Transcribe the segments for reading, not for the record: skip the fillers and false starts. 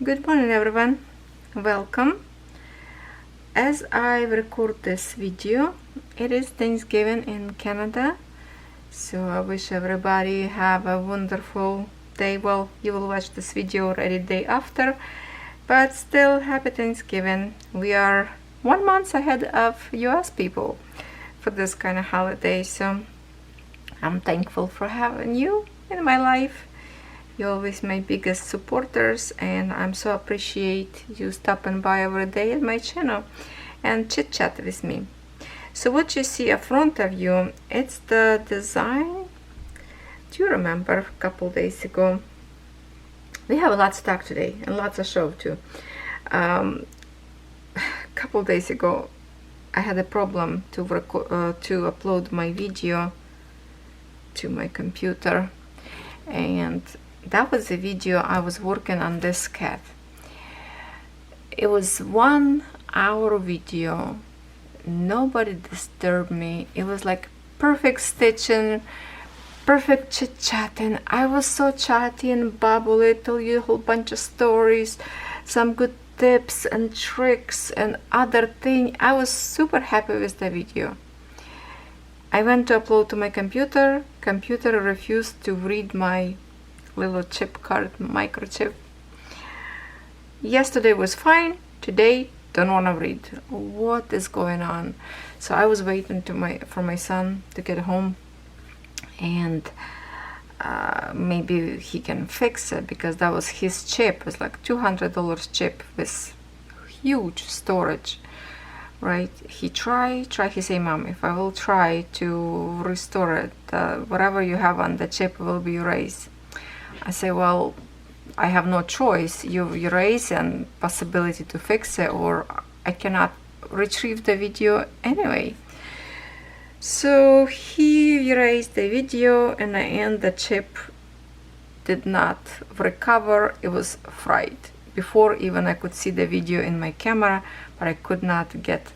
Good morning everyone, welcome. As I record this video, it is Thanksgiving in Canada, so I wish everybody have a wonderful day. Well, you will watch this video already day after, but still happy Thanksgiving. We are 1 month ahead of US people for this kind of holiday, so I'm thankful for having you in my life. You're always my biggest supporters, and I'm so appreciate you stopping by every day at my channel and chit chat with me. So what you see in front of you, it's the design. Do you remember a couple days ago? We have a lot of stock today and lots of show too. A couple days ago I had a problem to upload my video to my computer, and that was the video I was working on this cat. It was 1 hour video, nobody disturbed me. It was like perfect stitching, perfect chit chatting. I was so chatty and bubbly, told you a whole bunch of stories, some good tips and tricks and other thing. I was super happy with the video. I went to upload to my computer refused to read my little chip card, microchip. Yesterday was fine, today don't want to read. What is going on? So I was waiting for my son to get home, and maybe he can fix it, because that was his chip. It was like $200 chip with huge storage, right? He he say, Mom, if I will try to restore it, whatever you have on the chip will be erased. I say, well, I have no choice. You erase and possibility to fix it, or I cannot retrieve the video anyway. So he erased the video, and in the end the chip did not recover. It was fried before even I could see the video in my camera, but I could not get,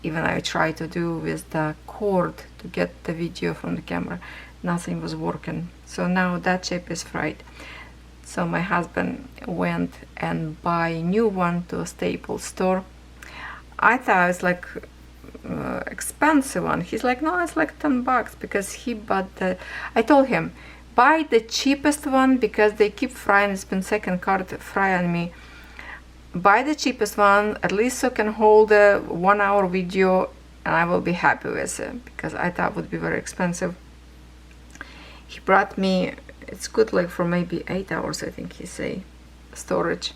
even I tried to do with the cord to get the video from the camera, nothing was working. So now that chip is fried. So my husband went and buy a new one to a Staples store. I thought it's like expensive one. He's like, no, it's like $10, because he bought the, I told him, buy the cheapest one, because they keep frying. It's been second card fry on me. Buy the cheapest one, at least so can hold a 1 hour video, and I will be happy with it, because I thought it would be very expensive. He brought me, it's good like for maybe 8 hours, I think he say, storage,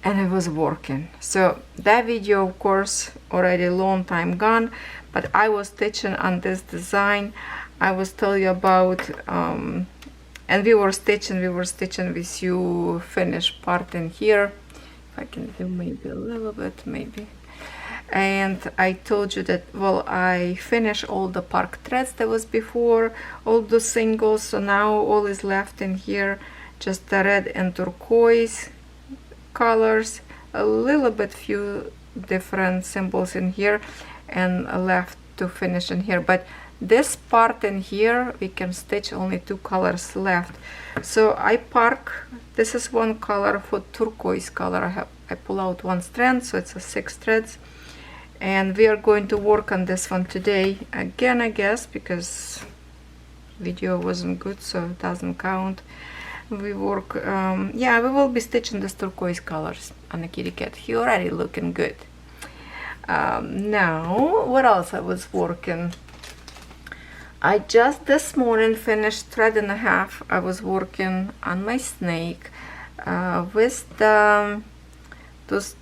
and it was working. So that video, of course, already a long time gone, but I was stitching on this design. I was telling you about, and we were stitching with you finished part in here. If I can do maybe a little bit, maybe. And I told you that, well, I finished all the park threads that was before, all the singles, so now all is left in here, just the red and turquoise colors, a little bit few different symbols in here, and left to finish in here. But this part in here we can stitch only 2 colors left. So I park, this is 1 color. For turquoise color I pull out 1 strand, so it's a 6 threads. And we are going to work on this one today again, I guess, because video wasn't good, so it doesn't count. We work, yeah, we will be stitching this turquoise colors on the kitty cat. He already looking good. Now, what else I was working? I just this morning finished thread and a half. I was working on my snake with those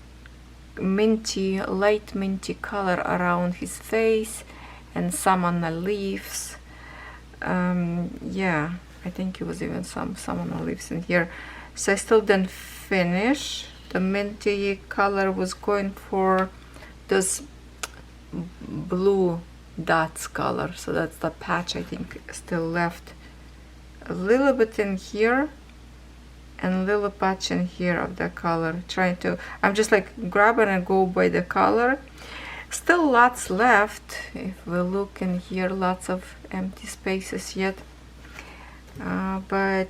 minty, light minty color around his face, and some on the leaves. Yeah, I think it was even some on the leaves in here. So I still didn't finish. The minty color was going for those blue dots color, so that's the patch I think still left. A little bit in here and a little patch in here of the color. Trying to, I'm just like grabbing and go by the color. Still lots left. If we look in here, lots of empty spaces yet. But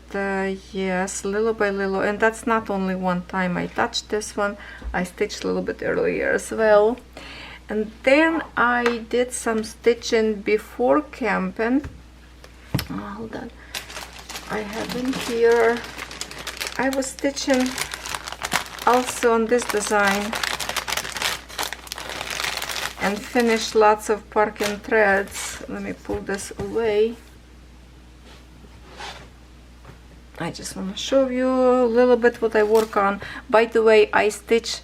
yes, little by little, and that's not only one time I touched this one, I stitched a little bit earlier as well. And then I did some stitching before camping. Hold on, I have in here, I was stitching also on this design and finished lots of parking threads. Let me pull this away. I just want to show you a little bit what I work on. By the way, I stitch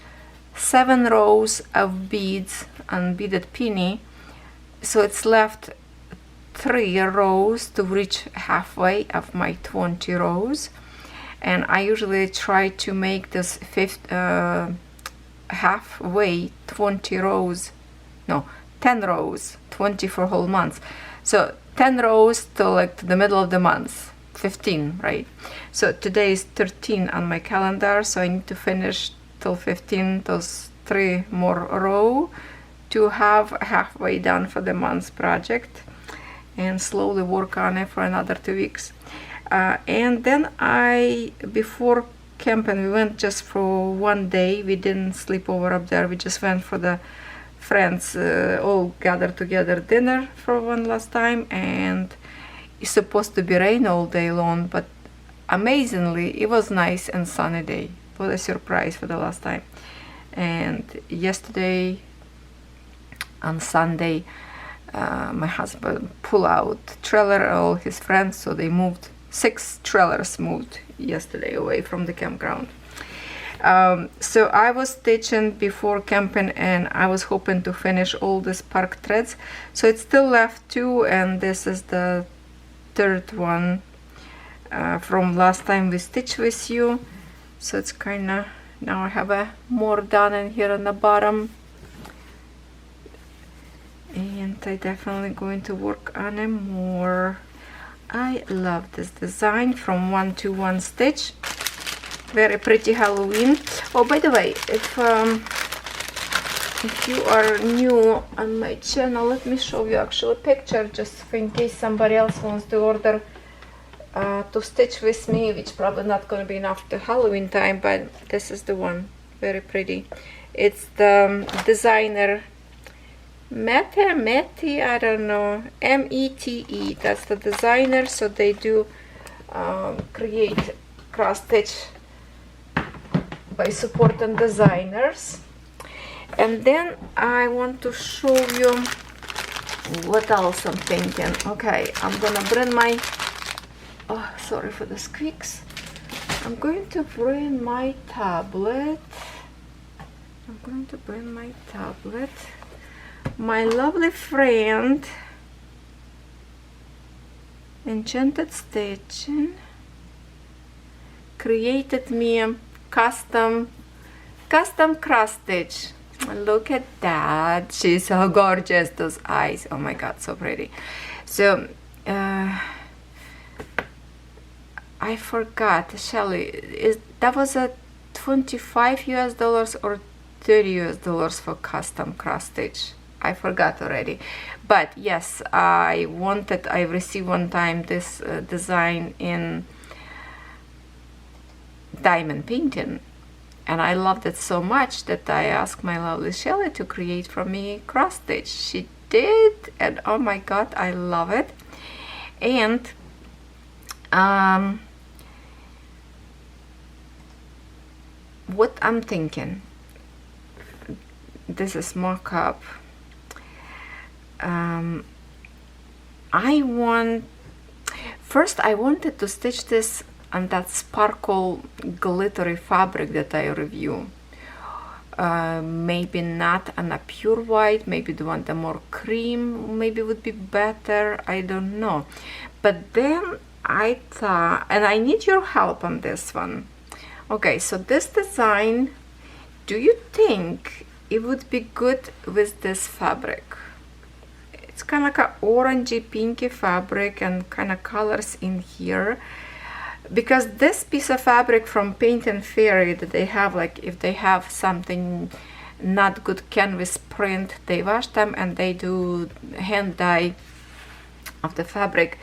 7 rows of beads and beaded penny, so it's left 3 rows to reach halfway of my 20 rows, and I usually try to make this halfway 20 rows, no, 10 rows, 20 for whole months, so 10 rows till like to the middle of the month. 15, right? So today is 13 on my calendar, so I need to finish till 15, those 3 more row to have halfway done for the month's project, and slowly work on it for another 2 weeks. And then before camping, we went just for one day. We didn't sleep over up there. We just went for the friends, all gathered together dinner for one last time, and it's supposed to be rain all day long, but amazingly it was nice and sunny day. What a surprise for the last time. And yesterday on Sunday, my husband pulled out trailer, all his friends, so they moved 6 trailers moved yesterday away from the campground. So I was stitching before camping, and I was hoping to finish all these park threads, so it's still left 2, and this is the 3rd one from last time we stitched with you. So it's kind of, now I have more done in here on the bottom, and I definitely going to work on it more. I love this design from 1-to-1 stitch, very pretty Halloween. Oh, by the way, if you are new on my channel, let me show you actually a picture, just in case somebody else wants to order to stitch with me, which probably not going to be enough to Halloween time, but this is the one, very pretty. It's the designer Mete, I don't know, M-E-T-E, that's the designer. So they do create cross stitch by supporting designers. And then I want to show you what else I'm thinking. Okay, I'm gonna bring my, oh, sorry for the squeaks. I'm going to bring my tablet. My lovely friend Enchanted Stitching created me a custom cross stitch. Look at that, she's so gorgeous, those eyes, oh my god, so pretty. So I forgot, Shelly, that was a $25 US or $30 US for custom cross stitch. I forgot already, but yes, I received one time this design in diamond painting, and I loved it so much that I asked my lovely Shelly to create for me cross stitch. She did, and oh my god, I love it. And what I'm thinking, this is mock-up. I wanted to stitch this on that sparkle glittery fabric that I review. Maybe not on a pure white, maybe the one the more cream maybe would be better, I don't know. But then I thought, and I need your help on this one. Okay, so this design, do you think it would be good with this fabric? It's kind of like an orangey pinky fabric and kind of colors in here, because this piece of fabric from Paint and Fairy that they have, like if they have something not good canvas print, they wash them and they do hand dye of the fabric,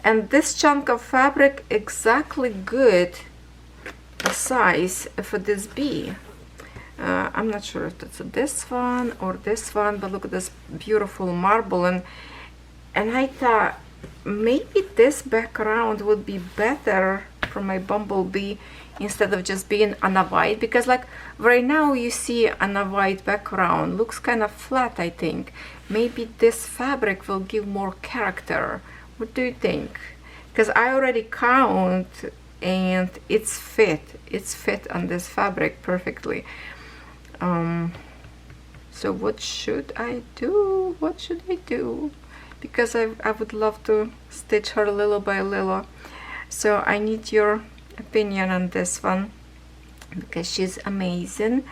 And this chunk of fabric exactly good size for this bee. I'm not sure if it's this one or this one, but look at this beautiful marble, and I thought maybe this background would be better for my bumblebee instead of just being on a white, because like right now you see on a white background looks kind of flat. I think maybe this fabric will give more character. What do you think? Because I already count and it's fit on this fabric perfectly. So what should I do? What should I do? Because I would love to stitch her little by little. So I need your opinion on this one, because she's amazing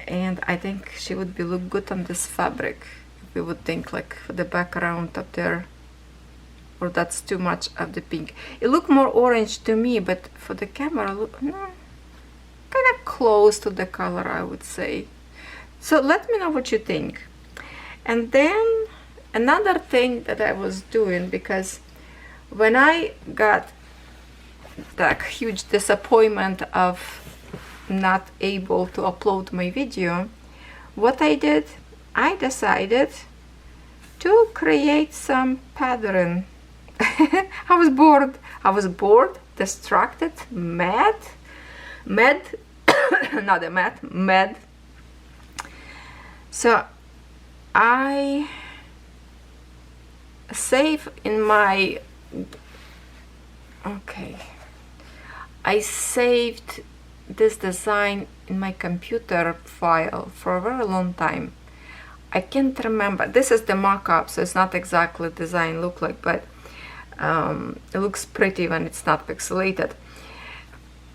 and I think she would be look good on this fabric. We would think like for the background up there, or that's too much of the pink. It looked more orange to me, but for the camera look kind of close to the color, I would say. So let me know what you think. And then another thing that I was doing, because when I got that huge disappointment of not able to upload my video, what I did, I decided to create some pattern. I was bored, distracted, mad. So I save in my I saved this design in my computer file for a very long time. I can't remember. This is the mock-up, so it's not exactly design look like, but it looks pretty when it's not pixelated.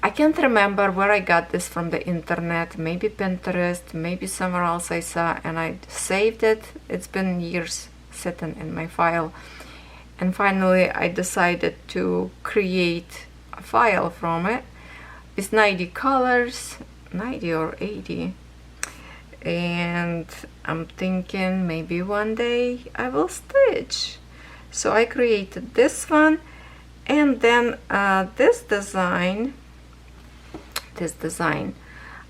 I can't remember where I got this from the internet, maybe Pinterest, maybe somewhere else I saw, and I saved it. It's been years sitting in my file, and finally I decided to create a file from it with 90 colors, 90 or 80, and I'm thinking maybe one day I will stitch. So I created this one, and then this design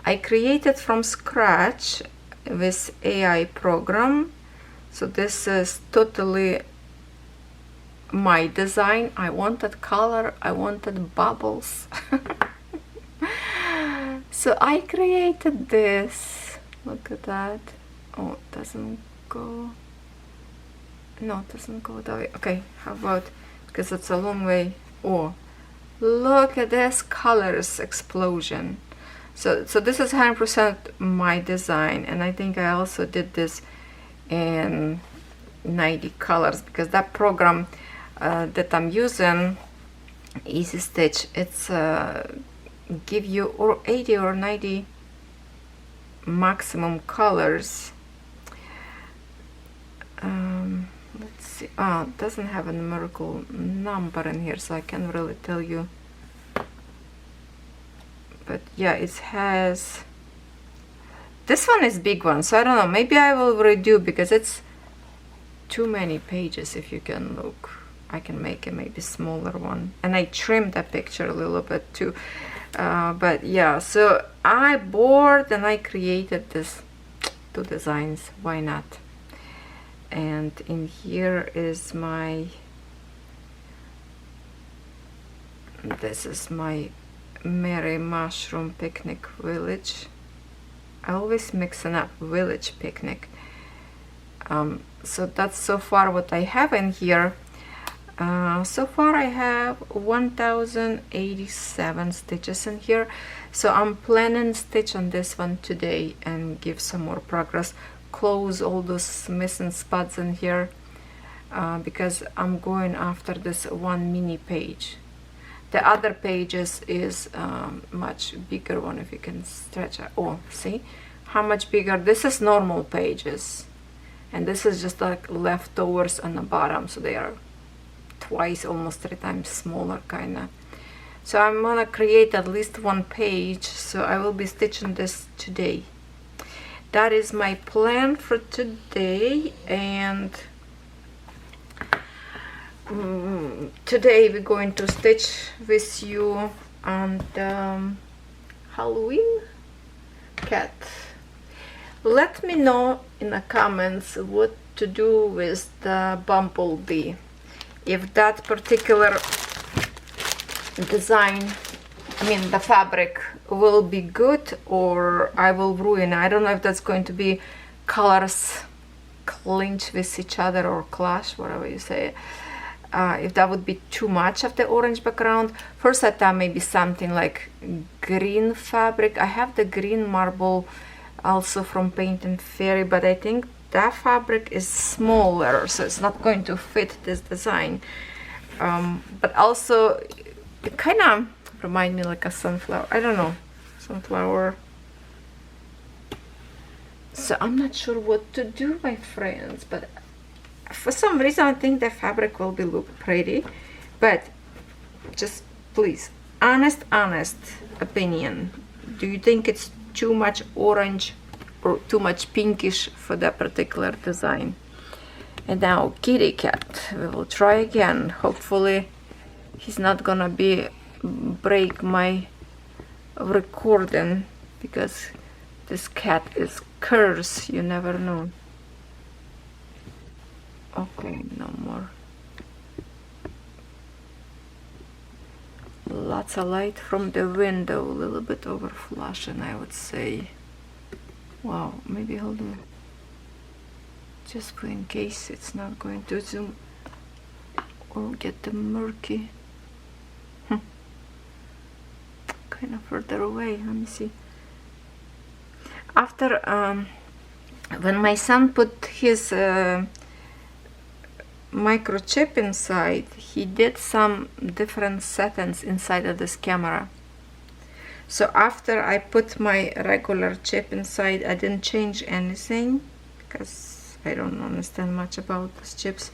I created from scratch with AI program. So this is totally my design. I wanted color, I wanted bubbles. So I created this. Look at that. Oh, it doesn't go. No, it doesn't go that way. Okay, how about, because it's a long way. Oh, look at this colors explosion. So this is 100% my design, and I think I also did this in 90 colors, because that program that I'm using, Easy Stitch, it's give you or 80 or 90 maximum colors. Let's see. Oh, it doesn't have a numerical number in here, so I can't really tell you. But yeah, it has. This one is big one, so I don't know. Maybe I will redo, because it's too many pages. If you can look, I can make a maybe smaller one, and I trimmed that picture a little bit too. But yeah, so I bored and I created this two designs. Why not? And in here is this is my Merry Mushroom Picnic Village. I always mixing up village picnic. So that's so far what I have in here. So far I have 1087 stitches in here, so I'm planning stitch on this one today and give some more progress, close all those missing spots in here, because I'm going after this one mini page. The other pages is much bigger one, if you can stretch it. Oh, see how much bigger. This is normal pages, and this is just like leftovers on the bottom, so they are twice, almost 3 times smaller kinda. So I'm gonna create at least one page, so I will be stitching this today. That is my plan for today. And Today we're going to stitch with you on the Halloween cat. Let me know in the comments what to do with the bumblebee. If that particular design, I mean the fabric, will be good or I will ruin. I don't know if that's going to be colors clinch with each other or clash, whatever you say. If that would be too much of the orange background. First I thought maybe something like green fabric. I have the green marble also from Paint and Fairy, but I think that fabric is smaller, so it's not going to fit this design. But also it kind of remind me like a sunflower. I don't know, sunflower. So I'm not sure what to do, my friends, but for some reason I think the fabric will be look pretty. But just please, honest opinion, do you think it's too much orange or too much pinkish for that particular design? And now kitty cat, we will try again. Hopefully he's not gonna be break my recording, because this cat is cursed, you never know. Okay, no more. Lots of light from the window, a little bit over flashing, I would say. Wow, maybe hold on. Just in case it's not going to zoom or get the murky. Kind of further away, let me see. After, when my son put his microchip inside, he did some different settings inside of this camera. So after I put my regular chip inside, I didn't change anything because I don't understand much about these chips.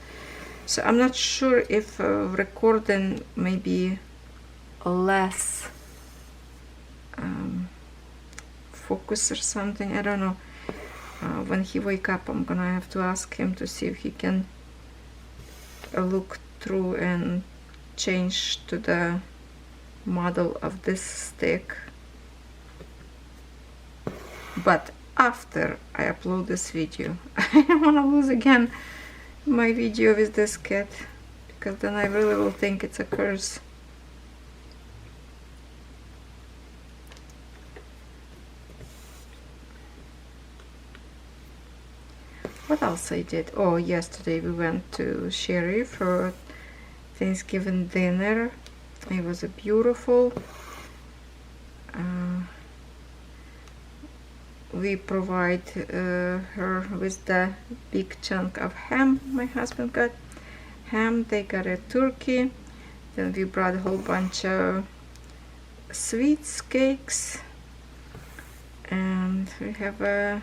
So I'm not sure if recording maybe less focus or something. I don't know. When he wake up, I'm gonna have to ask him to see if he can look through and change to the model of this stick. But after I upload this video, I don't want to lose again my video with this cat, because then I really will think it's a curse. What else I did? Oh, yesterday we went to Sherry for Thanksgiving dinner. It was a beautiful. We provide her with the big chunk of ham. My husband got ham, they got a turkey. Then we brought a whole bunch of sweets, cakes, and we have a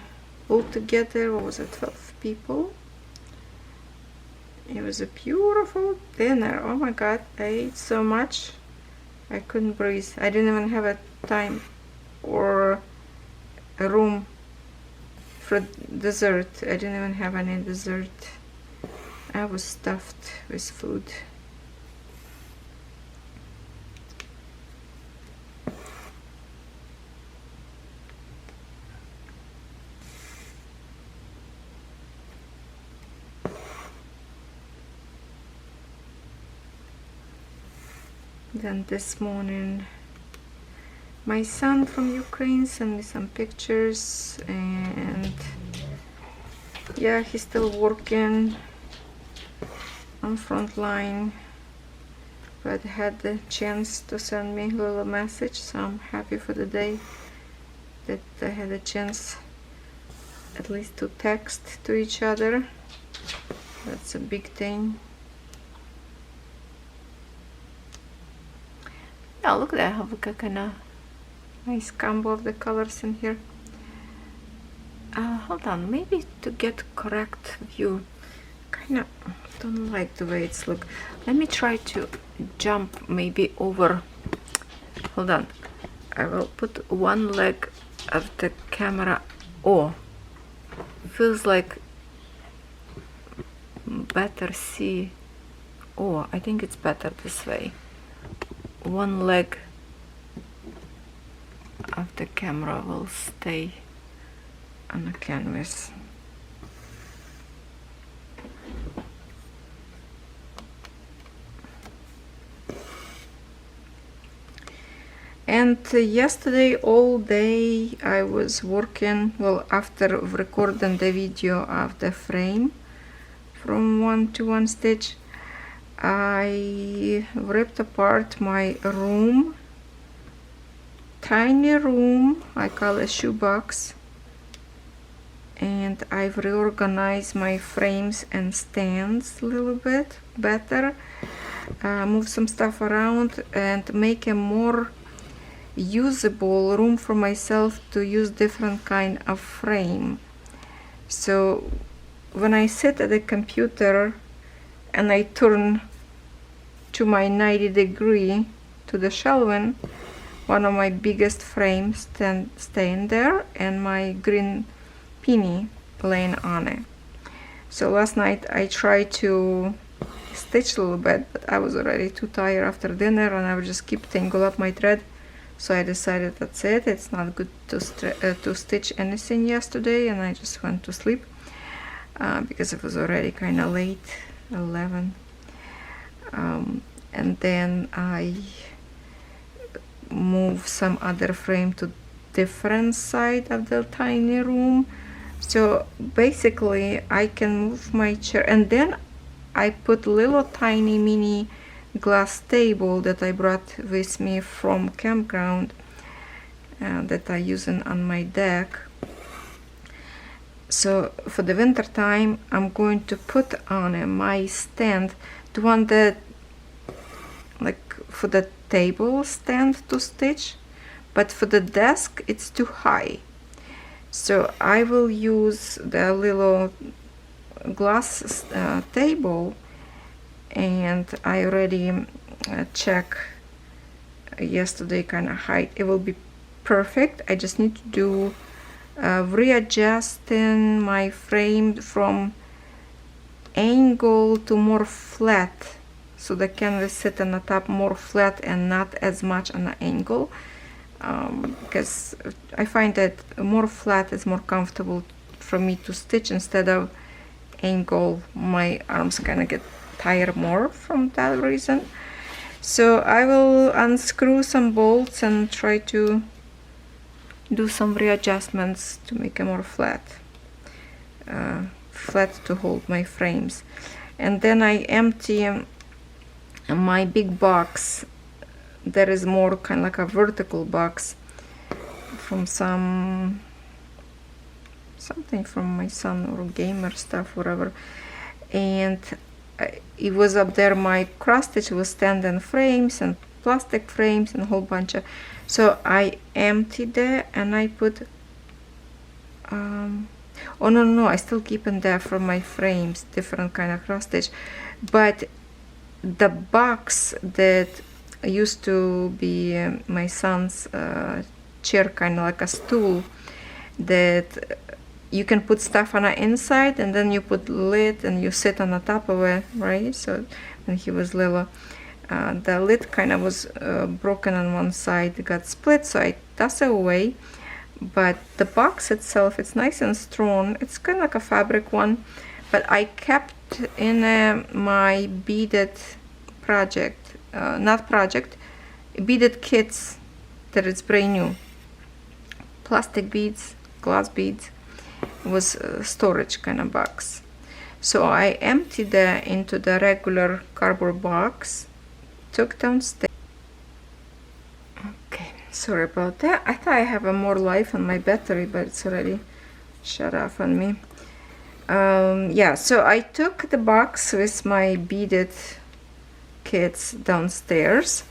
all together, what was it, 12 people. It was a beautiful dinner. Oh my god, I ate so much I couldn't breathe. I didn't even have a time or a room for dessert. I didn't even have any dessert. I was stuffed with food. Then this morning my son from Ukraine sent me some pictures, and yeah, he's still working on front line, but had the chance to send me a little message, so I'm happy for the day that I had a chance at least to text to each other. That's a big thing. Oh, look at that, I have like a kind of nice combo of the colors in here. Hold on, maybe to get correct view, kind of don't like the way it's look. Let me try to jump maybe over. Hold on, I will put one leg of the camera. Oh, feels like better see Oh, I think it's better this way. One leg of the camera will stay on the canvas. And yesterday all day I was working, well, after recording the video of the frame from 1-to-1 stitch, I ripped apart my room, tiny room, I call it shoebox, and I've reorganized my frames and stands a little bit better, move some stuff around and make a more usable room for myself to use different kind of frame. So when I sit at the computer and I turn to my 90-degree to the shelving, one of my biggest frames staying there and my green penny laying on it. So last night I tried to stitch a little bit, but I was already too tired after dinner and I would just keep tangle up my thread. So I decided that's it, it's not good to stitch anything yesterday, and I just went to sleep because it was already kind of late, 11. And then I moved some other frame to different side of the tiny room. So basically I can move my chair, and then I put little tiny mini glass table that I brought with me from campground that I using on my deck. So for the winter time I'm going to put on my stand, the one that like for the table stand to stitch, but for the desk it's too high. So I will use the little glass table, and I already checked yesterday kind of height. It will be perfect. I just need to do readjusting my frame from angle to more flat, so the canvas sit on the top more flat and not as much on the angle, because I find that more flat is more comfortable for me to stitch instead of angle. My arms kind of get tired more from that reason. So I will unscrew some bolts and try to do some readjustments to make it more flat, flat to hold my frames. And then I empty my big box. There is more kind of like a vertical box from something from my son or gamer stuff, whatever, and it was up there. My cross stitch was standing frames and plastic frames and a whole bunch of, so I emptied it and I put oh no, I still keep in there for my frames different kind of cross stitch, but the box that used to be my son's chair, kind of like a stool that you can put stuff on the inside, and then you put lid and you sit on the top of it, right? So when he was little, the lid kind of was broken on one side, it got split, so I tossed it away. But the box itself, it's nice and strong. It's kind of like a fabric one, but I kept in my beaded beaded kits that is brand new. Plastic beads, glass beads. It was a storage kind of box. So I emptied that into the regular cardboard box, took downstairs. Okay, sorry about that. I thought I have a more life on my battery, but it's already shut off on me. Yeah, so I took the box with my beaded kits downstairs,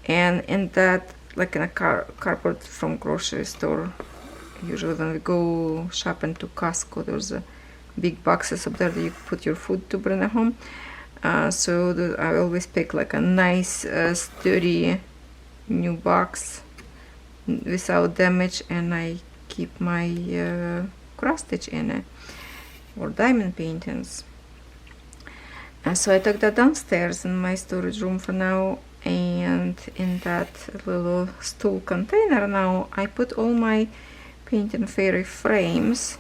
and in that, like in a cardboard from grocery store, usually when we go shopping to Costco, there's a big boxes up there that you put your food to bring it home. So I always pick like a nice sturdy new box without damage, and I keep my cross stitch in it or diamond paintings. So I took that downstairs in my storage room for now, and in that little stool container now I put all my Paint and Fairy frames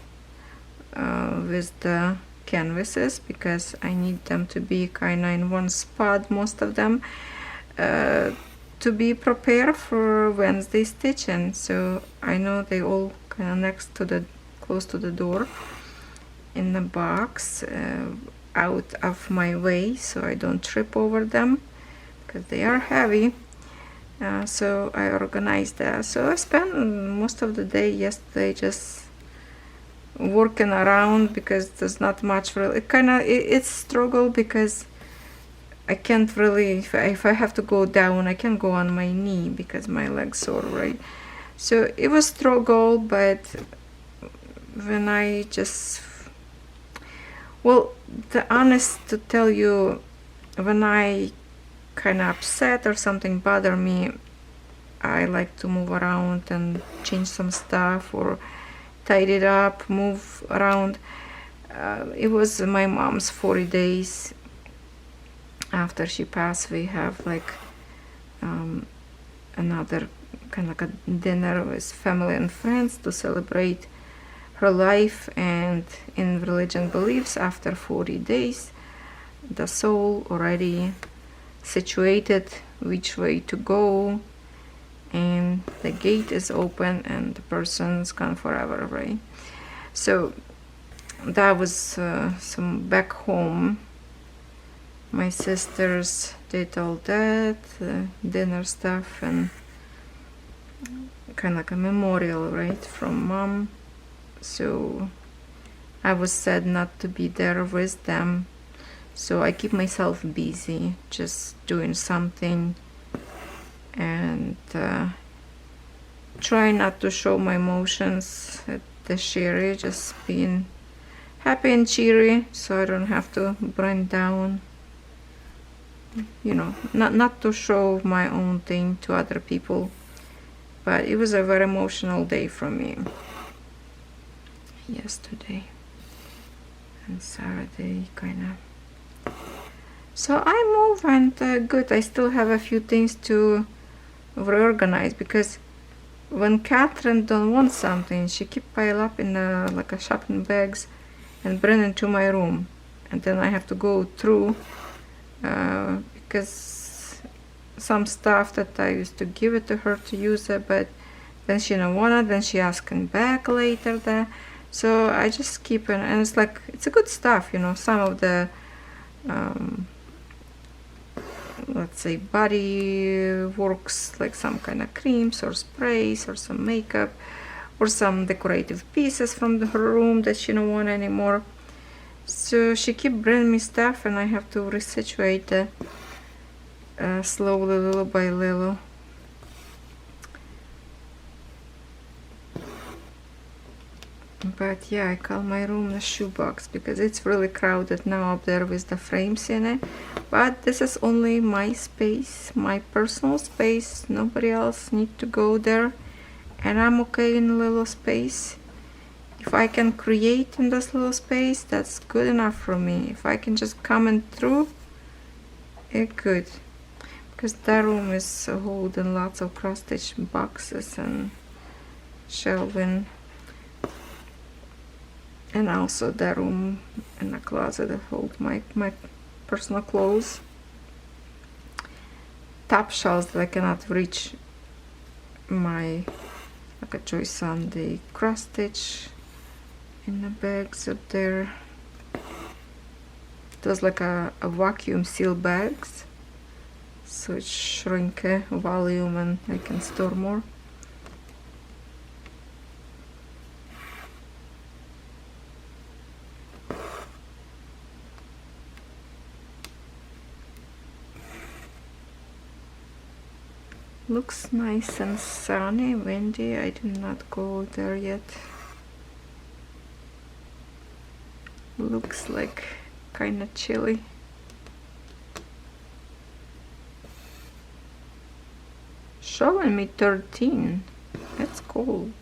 with the canvases, because I need them to be kind of in one spot, most of them, to be prepared for Wednesday stitching. So I know they all kind of next to the, close to the door in the box, out of my way so I don't trip over them, because they are heavy. So I organized that. So I spent most of the day yesterday just working around, because there's not much really. It's struggle, because I can't really, if I have to go down, I can't go on my knee because my leg's sore, right? So it was struggle, but when I just, well, the honest to tell you, when I kind of upset or something bother me, I like to move around and change some stuff or tidy it up, move around. It was my mom's 40 days after she passed. We have like another kind of like a dinner with family and friends to celebrate her life, and in religion beliefs, after 40 days the soul already situated which way to go, and the gate is open and the person's gone forever, right? So that was some back home. My sisters did all that dinner stuff, and kind of like a memorial, right, from mom. So I was sad not to be there with them, so I keep myself busy just doing something, and try not to show my emotions at the sherry, just being happy and cheery so I don't have to burn down, you know, not to show my own thing to other people. But it was a very emotional day for me yesterday and Saturday, kind of. So I move, and good, I still have a few things to reorganize, because when Catherine don't want something, she keep pile up in like a shopping bags and bring it to my room, and then I have to go through, because some stuff that I used to give it to her to use it, but then she don't want it, then she asking back later there. So I just keep it, and it's like, it's a good stuff, you know. Some of the let's say body works, like some kind of creams or sprays or some makeup or some decorative pieces from her room that she don't want anymore. So she keep bringing me stuff, and I have to resituate it slowly, little by little. But yeah, I call my room a shoebox, because it's really crowded now up there with the frames in it. But this is only my space, my personal space. Nobody else need to go there, and I'm okay in a little space. If I can create in this little space, that's good enough for me. If I can just come in through, it's good, because that room is holding lots of cross-stitch boxes and shelving. And also that room in a closet that holds my personal clothes. Top shelves that I cannot reach my, like a Joy Sunday cross stitch in the bags up there. There's like a vacuum seal bags, so it shrink volume and I can store more. Looks nice and sunny, windy. I did not go there yet. Looks like kind of chilly. Showing me 13. That's cold.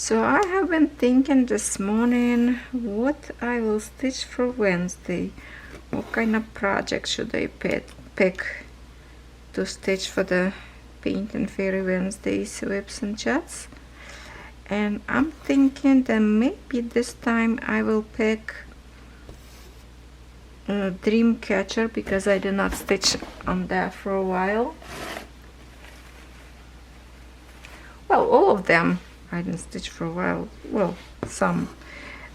So I have been thinking this morning what I will stitch for Wednesday. What kind of project should I pick to stitch for the Paint and Fairy Wednesdays whips and chats? And I'm thinking that maybe this time I will pick a Dream Catcher, because I did not stitch on that for a while. Well, all of them I didn't stitch for a while. Well, some.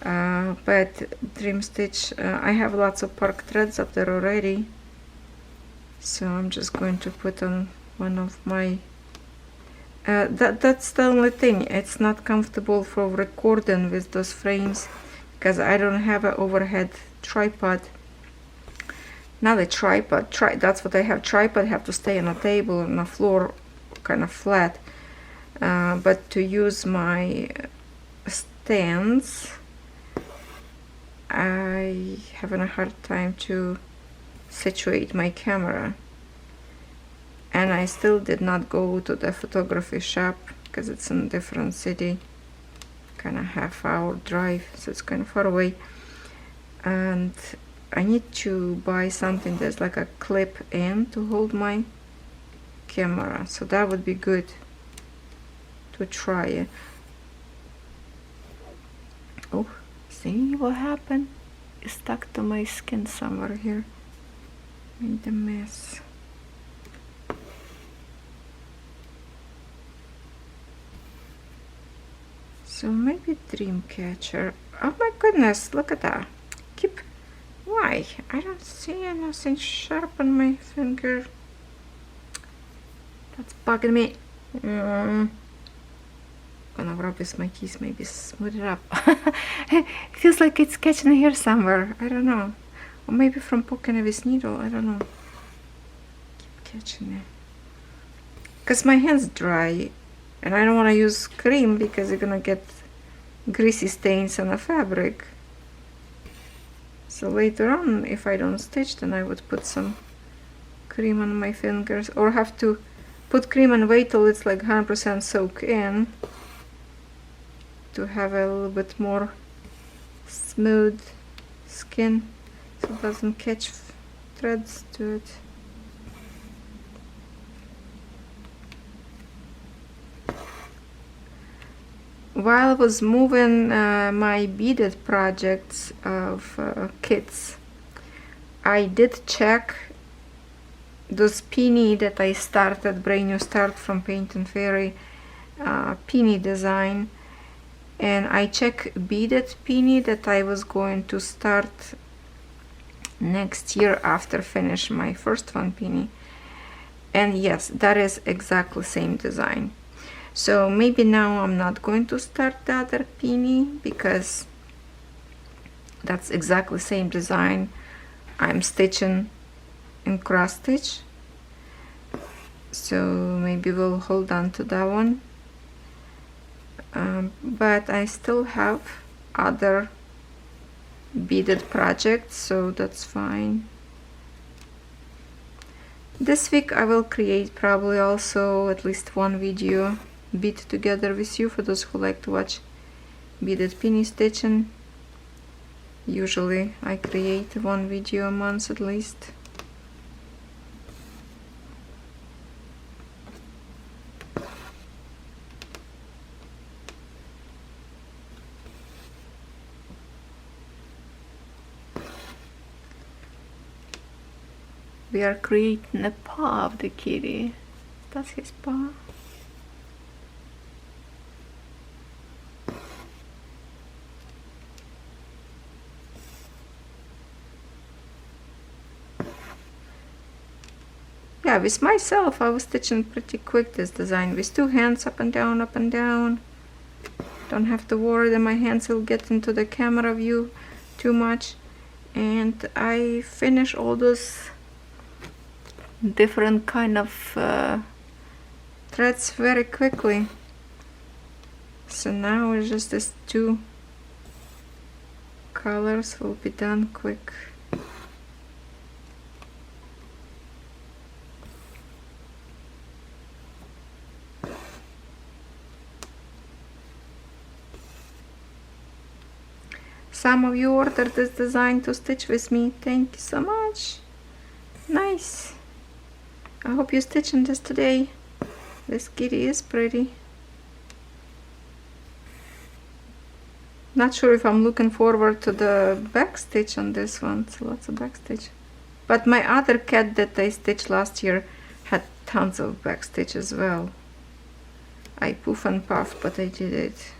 But Dream Stitch, I have lots of park threads up there already. So I'm just going to put on one of my... that's the only thing. It's not comfortable for recording with those frames, because I don't have an overhead tripod. Not a tripod. That's what I have. Tripod have to stay on a table, on the floor, kind of flat. But to use my stands, I having a hard time to situate my camera. And I still did not go to the photography shop because it's in a different city, kind of half-hour drive, so it's kind of far away. And I need to buy something that's like a clip in to hold my camera, so that would be good to try it. Oh, see what happened? It's stuck to my skin somewhere here. Made a mess. So maybe Dreamcatcher. Oh my goodness, look at that. Why? I don't see anything sharp on my finger. That's bugging me. Gonna rub with my keys, maybe smooth it up. It feels like it's catching here somewhere. I don't know. Or maybe from poking with needle. I don't know. Keep catching it. Because my hand's dry. And I don't want to use cream because you're gonna get greasy stains on the fabric. So later on, if I don't stitch, then I would put some cream on my fingers, or have to put cream and wait till it's like 100% soak in to have a little bit more smooth skin, so it doesn't catch threads to it. While I was moving my beaded projects of kits, I did check those peony that I started, brand new start from Paint and Fairy peony design, and I checked beaded peony that I was going to start next year after finish my first one peony, and yes, that is exactly same design. So maybe now I'm not going to start the other peony because that's exactly same design. I'm stitching in cross stitch, so maybe we'll hold on to that one. But I still have other beaded projects, so that's fine. This week I will create probably also at least one video bead together with you for those who like to watch beaded peony stitching. Usually I create one video a month at least. We are creating a paw of the kitty. That's his paw. Yeah, with myself I was stitching pretty quick this design with two hands, up and down, up and down. Don't have to worry that my hands will get into the camera view too much. And I finish all those different kind of threads very quickly. So now it's just these two colors will be done quick. some of you ordered this design to stitch with me. Thank you so much. Nice. I hope you're stitching this today. This kitty is pretty. Not sure if I'm looking forward to the back stitch on this one. So lots of back stitch. But my other cat that I stitched last year had tons of back stitch as well. I poof and puffed, but I did it.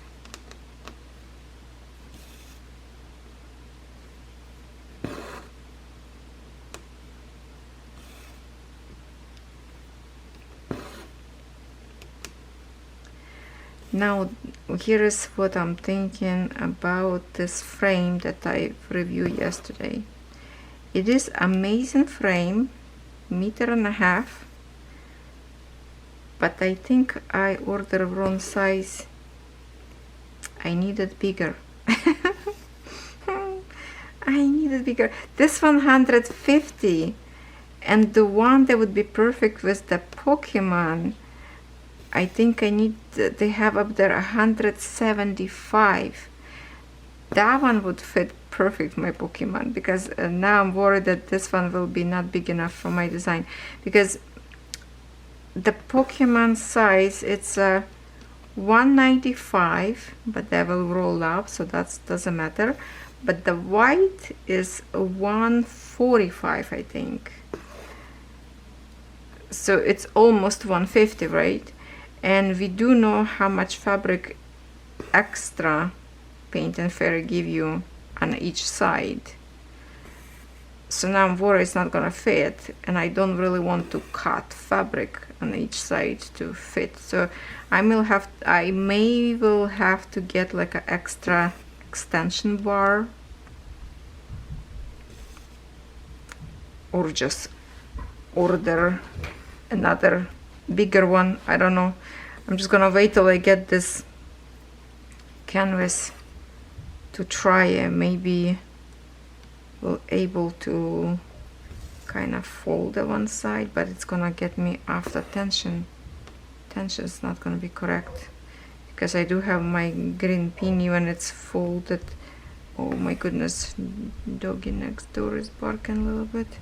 Now here is what I'm thinking about this frame that I reviewed yesterday. It is amazing frame, 1.5 meters, but I think I ordered wrong size. I needed bigger. I needed bigger. This 150, and the one that would be perfect with the Pokemon, I think I need, they have up there 175. That one would fit perfect my Pokemon, because now I'm worried that this one will be not big enough for my design, because the Pokemon size, it's 195, but that will roll up, so that doesn't matter. But the white is 145, I think. So it's almost 150, right? And we do know how much fabric extra Paint and Fairy give you on each side. So now I'm worried it's not gonna fit, and I don't really want to cut fabric on each side to fit. So I may will have to get like an extra extension bar, or just order another bigger one. I don't know. I'm just gonna wait till I get this canvas to try, and maybe we'll able to kind of fold the one side, but it's gonna get me off the tension. Tension is not gonna be correct, because I do have my green pin when it's folded. Oh my goodness, doggy next door is barking a little bit.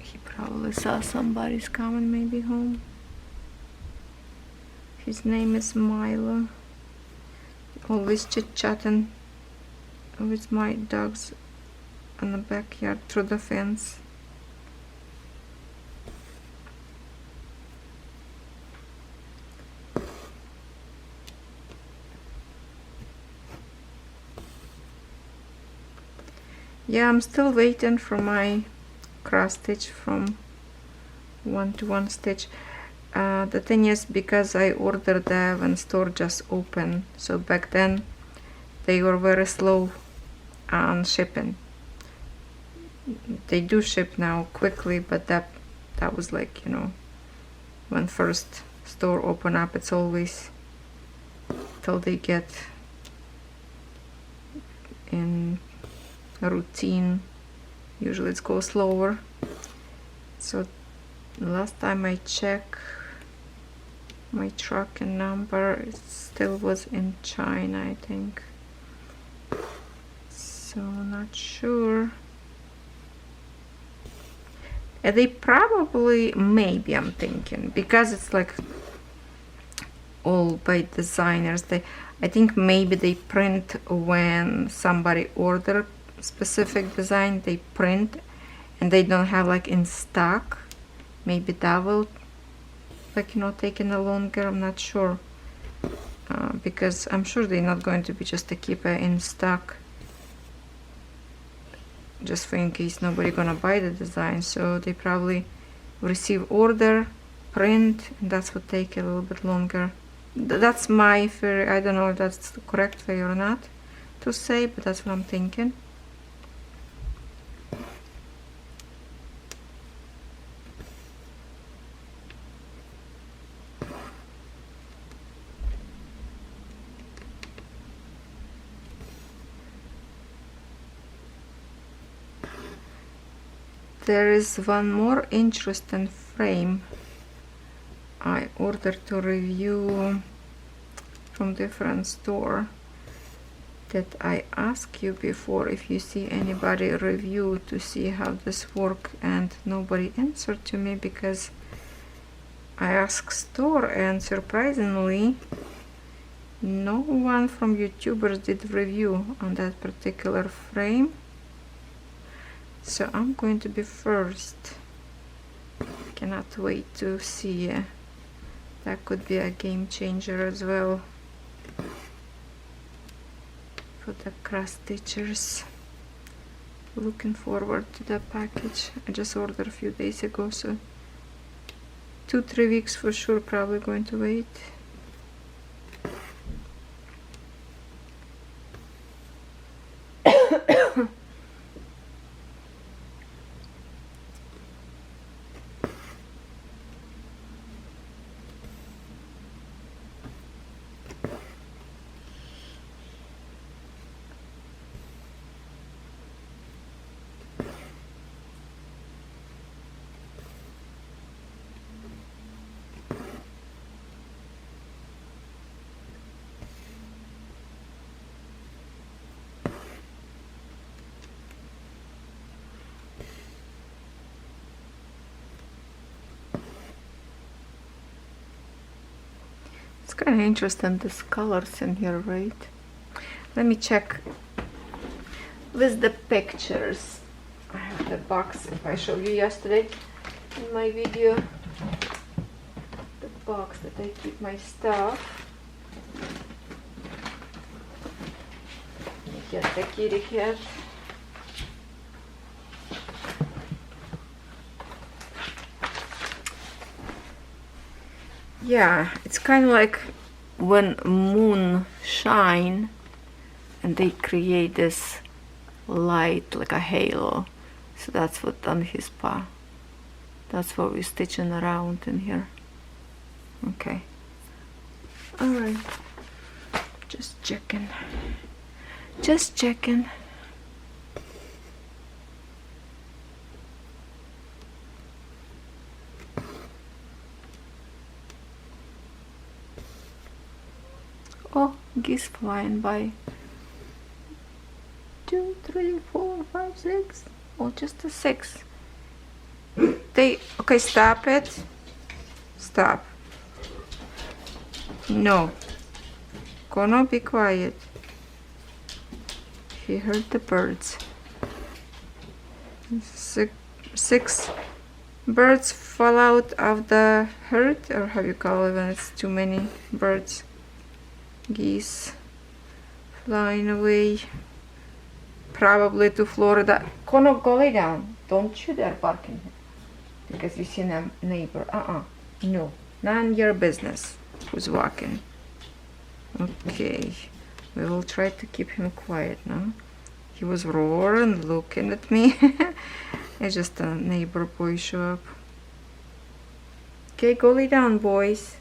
He probably saw somebody's coming maybe home. His name is Milo. Always chit-chatting with my dogs in the backyard through the fence. Yeah, I'm still waiting for my cross stitch from 1-to-1 stitch. The thing is, because I ordered them when store just opened, so back then they were very slow on shipping. They do ship now quickly, but that was like, you know, when first store open up, it's always till they get in a routine. Usually it goes slower. So last time I checked my tracking number, it still was in China, I think. So not sure. They probably, maybe, I'm thinking, because it's like all by designers, I think maybe they print when somebody order specific design, they print, and they don't have like in stock. Maybe that will, like, you know, taking a longer. I'm not sure, because I'm sure they're not going to be just to keep it in stock just for in case nobody gonna buy the design. So they probably receive order, print, and that's what take a little bit longer. That's my theory. I don't know if that's the correct way or not to say, but that's what I'm thinking. There is one more interesting frame I ordered to review from different store. that I asked you before if you see anybody review to see how this work, and nobody answered to me because I asked store, and surprisingly no one from YouTubers did review on that particular frame. So I'm going to be first. Cannot wait to see. That could be a game changer as well for the cross stitchers. Looking forward to the package. I just ordered a few days ago, so 2-3 weeks for sure, probably going to wait. It's kind of interesting, these colors in here, right? Let me check with the pictures. I have the box, if I showed you yesterday in my video, the box that I keep my stuff. Get the kitty cat. Yeah, it's kind of like when moon shine and they create this light like a halo. So that's what on his paw. That's what we're stitching around in here. Okay. Alright. Just checking. Just checking. Oh, geese flying by. 2, 3, 4, 5, 6. Oh, just a 6. Okay, stop it. Stop. No. Gonna be quiet. He heard the birds. 6 birds fall out of the herd, or how you call it when it's too many birds. Geese flying away, probably to Florida. Kono, go lay down. Don't you dare barking because you see a neighbor. No, none of your business who's walking. Okay, we will try to keep him quiet now. He was roaring, looking at me. It's just a neighbor boy show up. Okay, go lay down, boys.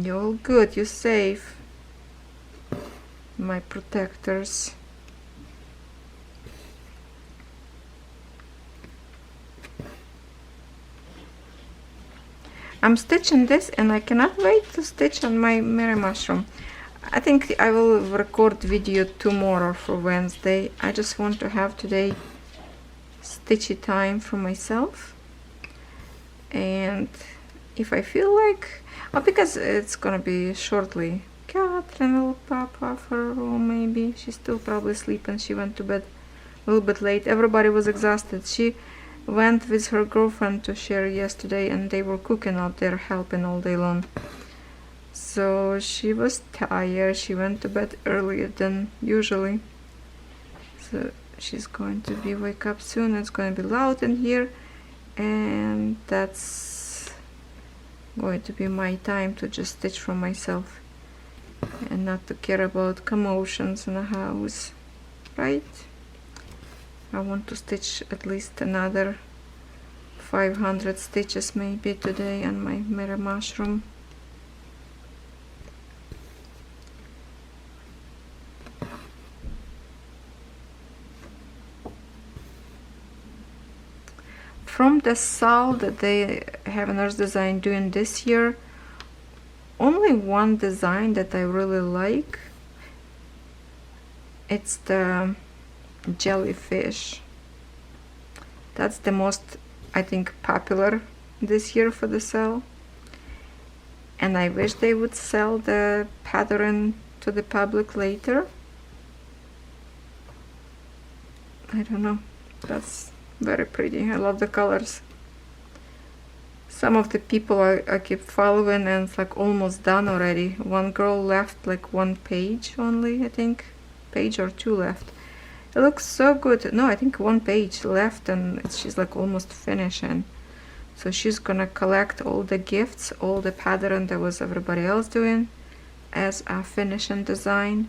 You're all good, you're safe. My protectors. I'm stitching this and I cannot wait to stitch on my mirror mushroom. I think I will record video tomorrow for Wednesday. I just want to have today stitchy time for myself. And if I feel like, because it's gonna be shortly, Catherine will pop off her room maybe. She's still probably sleeping. She went to bed a little bit late. Everybody was exhausted. She went with her girlfriend to share yesterday and they were cooking out there, helping all day long. So she was tired. She went to bed earlier than usually. So she's going to be wake up soon. It's going to be loud in here, and that's going to be my time to just stitch for myself and not to care about commotions in the house, right? I want to stitch at least another 500 stitches maybe today on my mirror mushroom. From the SAL that they have an Earth Design doing this year, only one design that I really like, It's the jellyfish. That's the most, I think, popular this year for the sale. And I wish they would sell the pattern to the public later. I don't know. That's very pretty. I love the colors. Some of the people I keep following, and it's like almost done already. One girl left like 1 page only, I think. Page or 2 left. It looks so good. No, I think 1 page left, and she's like almost finishing. So she's gonna collect all the gifts, all the pattern that was everybody else doing as a finishing design.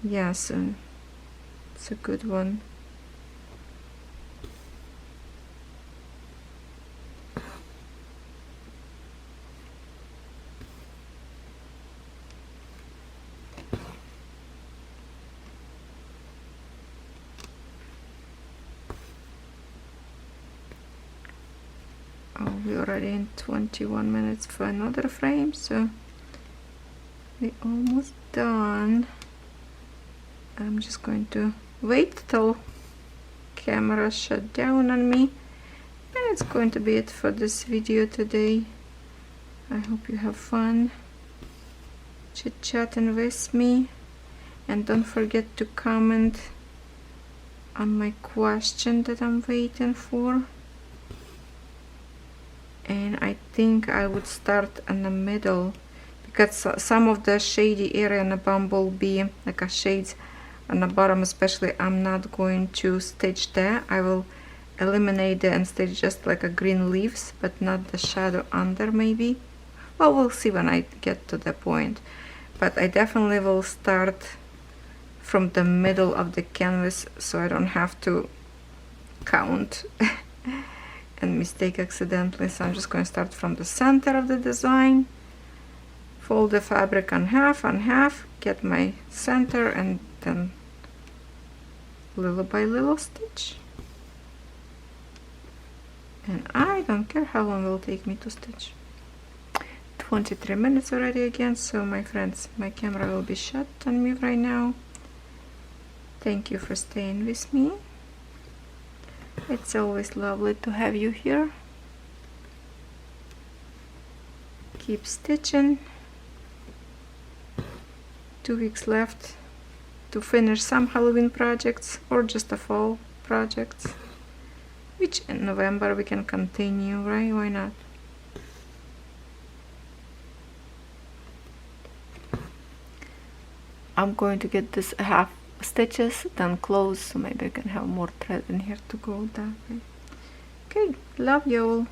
Yeah, so it's a good one. Oh, we're already in 21 minutes for another frame, so we're almost done. I'm just going to wait till camera shut down on me, and it's going to be it for this video today. I hope you have fun chit-chatting with me, and don't forget to comment on my question that I'm waiting for. And I think I would start in the middle, because some of the shady area in the bumblebee, like a shades on the bottom especially, I'm not going to stitch there. I will eliminate it and stitch just like a green leaves, but not the shadow under maybe. Well, we'll see when I get to the point. But I definitely will start from the middle of the canvas, so I don't have to count and mistake accidentally. So I'm just going to start from the center of the design, fold the fabric on half, get my center, and then little by little stitch. And I don't care how long it will take me to stitch. 23 minutes already again, so my friends, my camera will be shut on me right now. Thank you for staying with me. It's always lovely to have you here. Keep stitching. 2 weeks left to finish some Halloween projects or just a fall projects, which in November we can continue, right? Why not? I'm going to get this half stitches then close, so maybe I can have more thread in here to go that way. Okay, love you all.